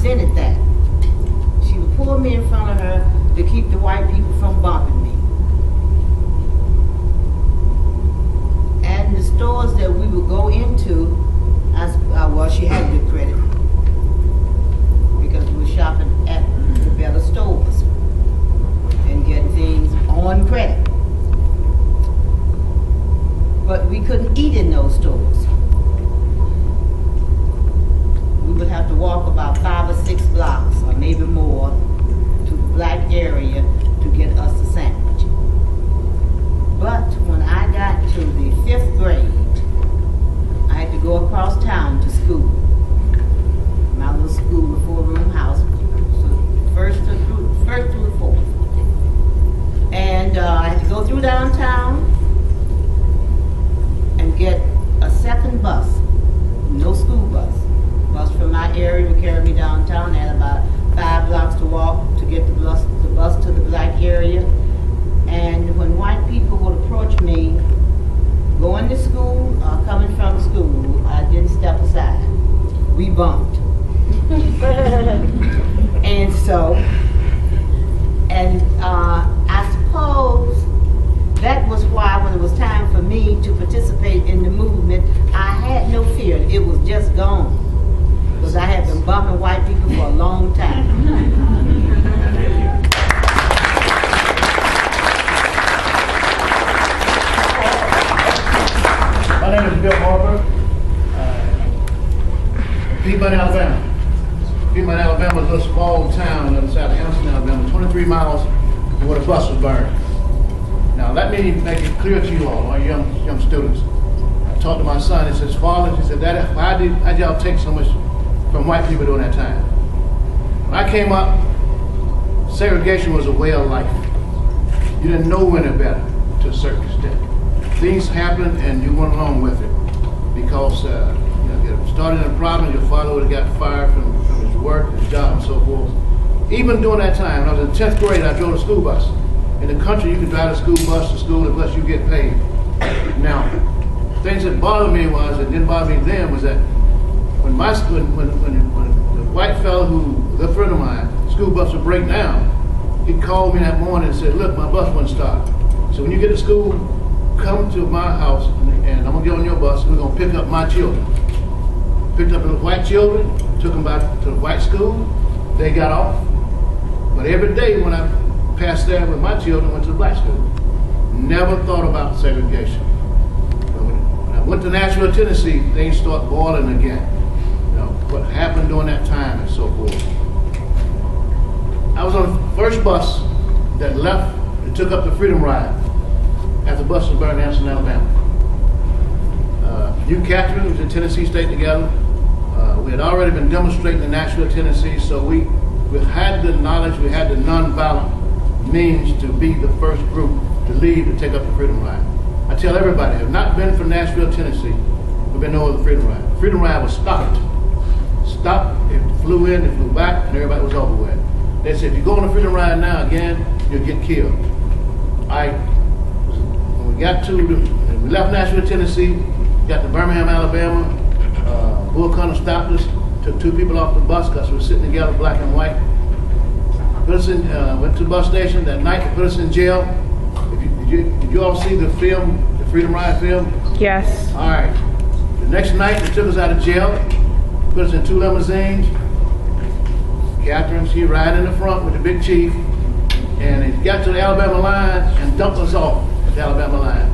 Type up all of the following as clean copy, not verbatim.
resented that. She would pull me in front of her to keep the white people from bumping me. And the stores that we would go into, well, she had good credit because we were shopping at the better stores and getting things on credit. But we couldn't eat in those stores. We would have to walk about 5 or 6 blocks, or maybe more, to the black area to get us a sandwich. But when I got to the 5th grade, I had to go across town to school. My little school, a 4-room house, so first through the 4th. And I had to go through downtown and get a second bus, no school bus. Bus from my area would carry me downtown. I had about 5 blocks to walk to get the bus to the black area. And when white people would approach me, going to school or coming from school, I didn't step aside. We bumped. And so, I suppose that was why when it was time for me to participate in the movement, I had no fear. It was just gone. Because I had been bumping white people for a long time. My name is Bill Harper, Piedmont, Alabama. Piedmont, Alabama is a little small town on the other side of Anniston, Alabama, 23 miles from where the bus was burned. Now let me make it clear to you all young students. I talked to my son, he says, Father, he said, Daddy, why did y'all take so much from white people during that time? When I came up, segregation was a way of life. You didn't know any better to a certain extent. Things happened and you went along with it because you started in a problem, your father would have got fired from his work, his job, and so forth. Even during that time, when I was in 10th grade, I drove a school bus. In the country, you could drive a school bus to school unless you get paid. Now, things that bothered me that didn't bother me then was that when the white fellow who was a friend of mine, school bus would break down, he called me that morning and said, look, my bus wouldn't start. So when you get to school, come to my house and I'm gonna get on your bus and we're gonna pick up my children. Picked up the white children, took them back to the white school, they got off. But every day when I passed there with my children, went to the black school. Never thought about segregation. But when I went to Nashville, Tennessee, things start boiling again. What happened during that time and so forth. I was on the first bus that left and took up the Freedom Ride after the bus was burned in Anniston, Alabama. New Catherine was in Tennessee State together. We had already been demonstrating in Nashville, Tennessee, so we had the knowledge, we had the non-violent means to be the first group to leave to take up the Freedom Ride. I tell everybody, if not been for Nashville, Tennessee, we've been no other Freedom Ride. The Freedom Ride was stopped. It flew in, it flew back, and everybody was over with. They said, if you go on the Freedom Ride now again, you'll get killed. When we left Nashville, Tennessee, got to Birmingham, Alabama, Bull Connor stopped us, took 2 people off the bus because we were sitting together, black and white. Put us in, went to the bus station that night to put us in jail. Did you all see the film, the Freedom Ride film? Yes. All right. The next night, they took us out of jail, put us in 2 limousines. Catherine, she riding in the front with the big chief, and they got to the Alabama line and dumped us off at the Alabama line.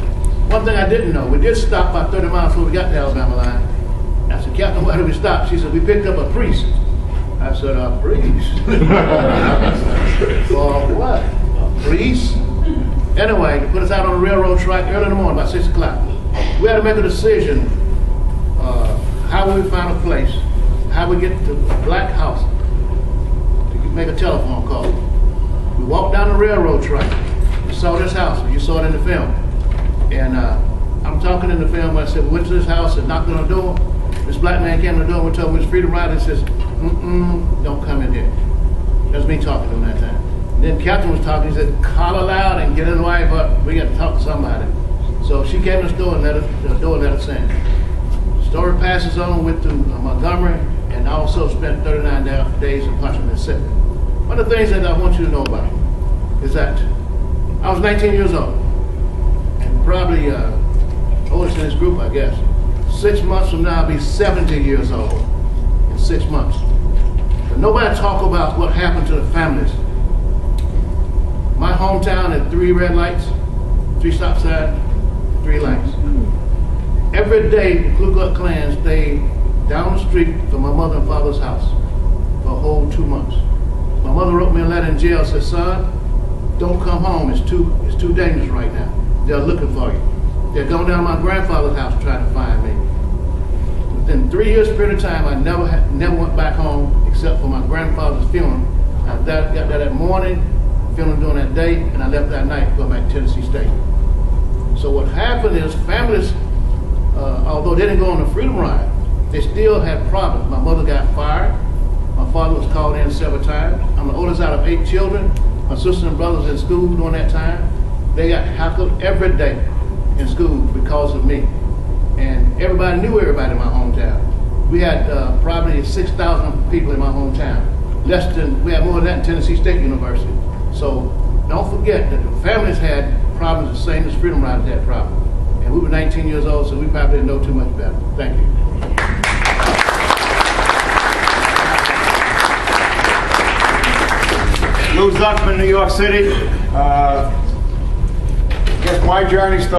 One thing I didn't know, we did stop about 30 miles before we got to the Alabama line. I said, Captain, why did we stop? She said, we picked up a priest. I said, a priest? For what? A priest? Anyway, they put us out on the railroad track early in the morning, about 6 o'clock. We had to make a decision, how we find a place, how we get to the black house, to make a telephone call. We walked down the railroad track. We saw this house, you saw it in the film. And I'm talking in the film, I said, we went to this house and knocked on the door. This black man came to the door and we told him it was Freedom Ride, and says, don't come in here. That's me talking to him that time. And then Captain was talking, he said, call aloud and get his wife up. We got to talk to somebody. So she came to the door and let us in. The story passes on, went to Montgomery, and I also spent 39 days in Punchland, Mississippi. One of the things that I want you to know about is that I was 19 years old, and probably oldest in this group, I guess. 6 months from now, I'll be 70 years old in 6 months. But nobody talk about what happened to the families. My hometown had 3 red lights, 3 stop signs, 3 lights. Every day, the Ku Klux Klan stayed down the street from my mother and father's house for a whole 2 months. My mother wrote me a letter in jail and said, son, don't come home, it's too dangerous right now. They're looking for you. They're going down to my grandfather's house trying to find me. Within 3 years period of time, I never went back home except for my grandfather's funeral. I got there that morning, funeral during that day, and I left that night, going back to Tennessee State. So what happened is families, although they didn't go on the freedom ride, they still had problems. My mother got fired. My father was called in several times. I'm the oldest out of 8 children. My sisters and brothers in school during that time. They got heckled every day in school because of me. And everybody knew everybody in my hometown. We had probably 6,000 people in my hometown. We had more than that in Tennessee State University. So don't forget that the families had problems the same as Freedom Riders had problems. And we were 19 years old, so we probably didn't know too much better. Thank you. Lou Zuckman, New York City. Guess my journey started